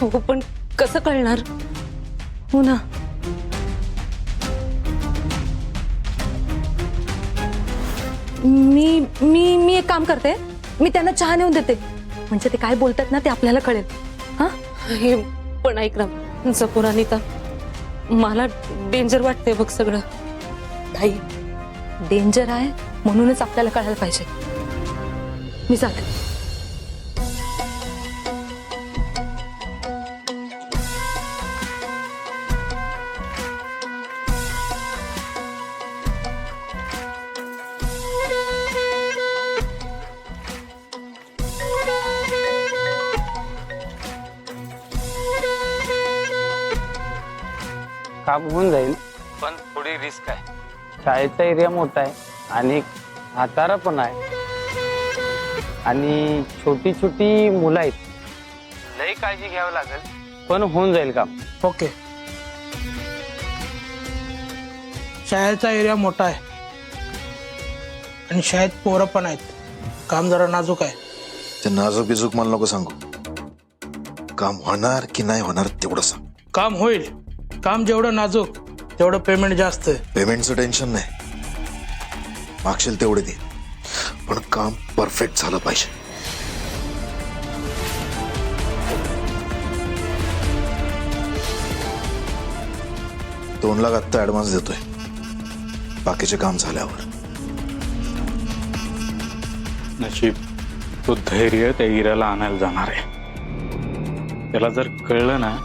हो पण कसं कळणार? हो ना. मी मी मी एक काम करते, मी त्यांना चहा नेऊन देते, म्हणजे ते काय बोलतात ना ते आपल्याला कळेल. हा हे पण ऐक ना जपूर अनिता, मला डेंजर वाटते बघ सगळं. भाई डेंजर आहे म्हणूनच आपल्याला कळायला पाहिजे. मी जाते. काम होऊन जाईल पण थोडी रिस्क आहे. शाळेचा एरिया मोठा आहे आणि हातारा पण आहे आणि छोटी छोटी मुलं आहेत. लई काळजी घ्यावी लागेल पण होऊन जाईल काम. ओके. शाळेचा एरिया मोठा आहे आणि शाळेत पोरं पण आहेत. काम जरा नाजूक आहे. ते नाजूक बिजूक मला नको सांगू. काम होणार की नाही होणार तेवढं सांग. काम होईल. काम जेवढं नाजूक तेवढं पेमेंट जास्त आहे. पेमेंटचं टेन्शन नाही, मागशील तेवढे दे, पण काम परफेक्ट झालं पाहिजे. $2 लाख आत्ता ऍडव्हान्स देतोय, बाकीचे काम झाल्यावर. नशीब तो धैर्य त्या इराला आणायला जाणार आहे. त्याला जर कळलं ना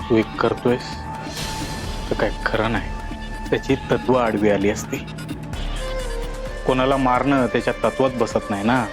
तू एक करतोयस तर काय खरं नाही. त्याची तत्व आडवी आली असती. कोणाला मारणं त्याच्या तत्वात बसत नाही ना.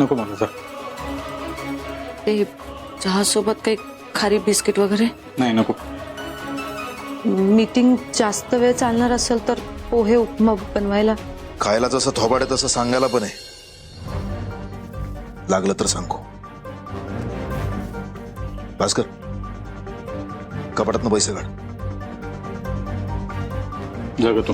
नको मला जा. ते चहा सोबत काही खारी बिस्किट वगैरे? नाही नको. मीटिंग जास्त वेळ चालणार असेल तर पोहे उपमा बनवायला. खायला जसं थोबाड आहे तसं सांगायला पण आहे. लागलं तर सांगू. भास्कर, कपाटातनं पैसे काढ. जगतो.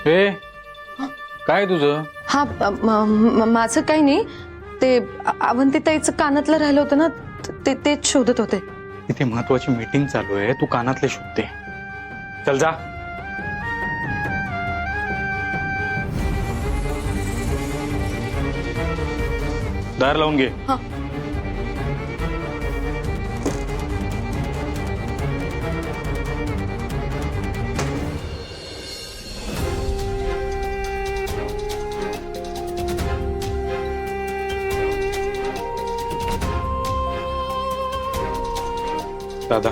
हे काय तुझं? हा माझं काही नाही, ते अवंतिताईचं कानातलं राहिलं होतं ना, तेच शोधत होते. इथे महत्वाची मीटिंग चालू आहे, तू कानातले शोधते. चल जा. दार लावून घे. हा. दादा,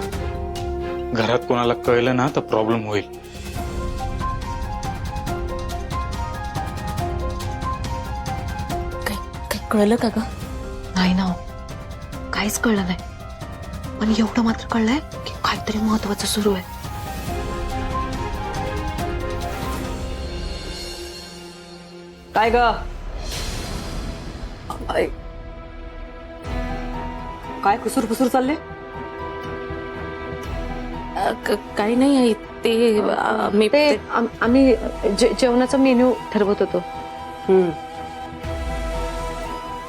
घरात कोणाला कळलं ना तर प्रॉब्लेम होईल. काही कळलं का ग? नाही ना, काहीच कळलं नाही. पण एवढं मात्र कळलंय की काहीतरी महत्वाचं सुरू आहे. काय ग? काय कुसूर फुसूर चालले? काही नाही आहे ते. आम्ही जेवणाचा मेन्यू ठरवत होतो.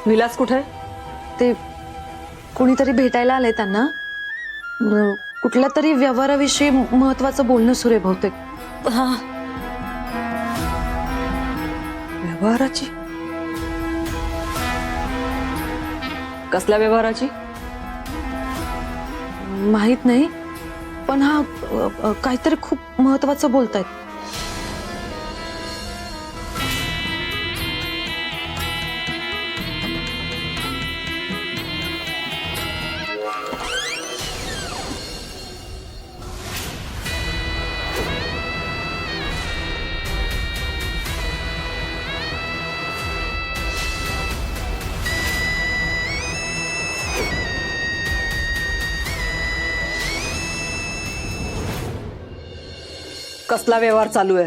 विलास कुठे? ते कोणीतरी भेटायला आलंय त्यांना. कुठल्या तरी व्यवहाराविषयी महत्वाचं बोलणं सुरू आहे बहुतेक. हा. व्यवहाराची? कसल्या व्यवहाराची? माहित नाही, पण हा काहीतरी खूप महत्वाचं बोलतायत. कसला व्यवहार चालू आहे?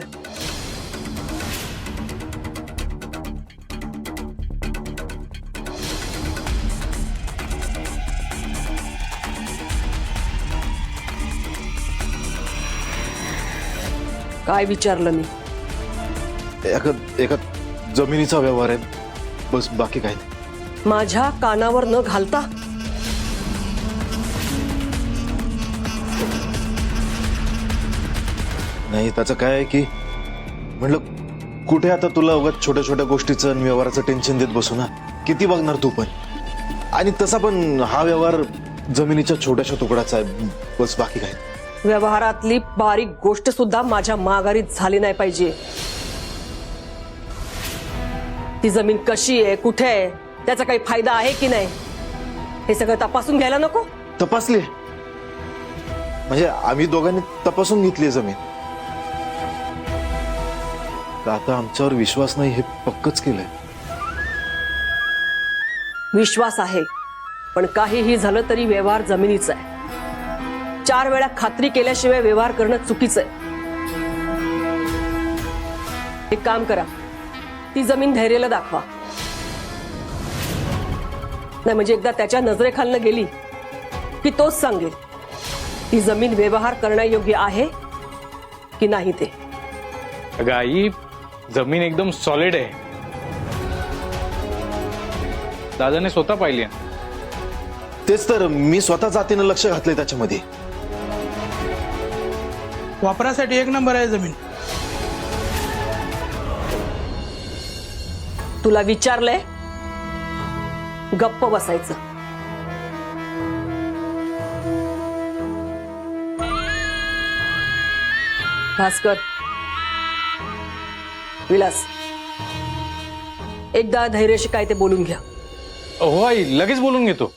काय विचारलं मी? एका जमिनीचा व्यवहार आहे, बस बाकी काय नाही. माझ्या कानावर न घालता नाही त्याचं काय आहे की म्हणलं कुठे आता तुला उगाच छोट्या छोट्या गोष्टीचं आणि व्यवहाराचं टेन्शन देत बसू ना. किती बघणार तू पण. आणि तसा पण हा व्यवहार जमिनीच्या छोट्याशा तुकडाचा आहे, बस बाकी काय. व्यवहारातली बारीक गोष्ट सुद्धा माझ्या माघारी झाली नाही पाहिजे. ती जमीन कशी आहे, कुठे आहे, त्याचा काही फायदा आहे की नाही, हे सगळं तपासून घ्यायला नको? तपासली म्हणजे आम्ही दोघांनी तपासून घेतली जमीन. तर आता आमच्यावर विश्वास नाही हे पक्कच केलंय. विश्वास आहे, पण काहीही झालं तरी व्यवहार जमिनीचा आहे. 4 वेळा खात्री केल्याशिवाय व्यवहार करणं चुकीचं आहे. एक काम करा, ती जमीन धैर्यला दाखवा. नाही म्हणजे एकदा त्याच्या नजरेखालनं गेली की तोच सांगेल ती जमीन व्यवहार करण्यायोग्य आहे की नाही ते. अगं आई, जमीन एकदम सॉलिड आहे. दादाने स्वतः पाहिली आहे. तेच तर मी स्वतः जातीनं लक्ष घातलंय त्याच्यामध्ये. वापरासाठी एक नंबर आहे जमीन. तुला विचारलंय, गप्प बसायचं. भास्कर, विलास, एकदा धैर्यशी काय ते बोलून घ्या. हो आई, लगेच बोलून घेतो.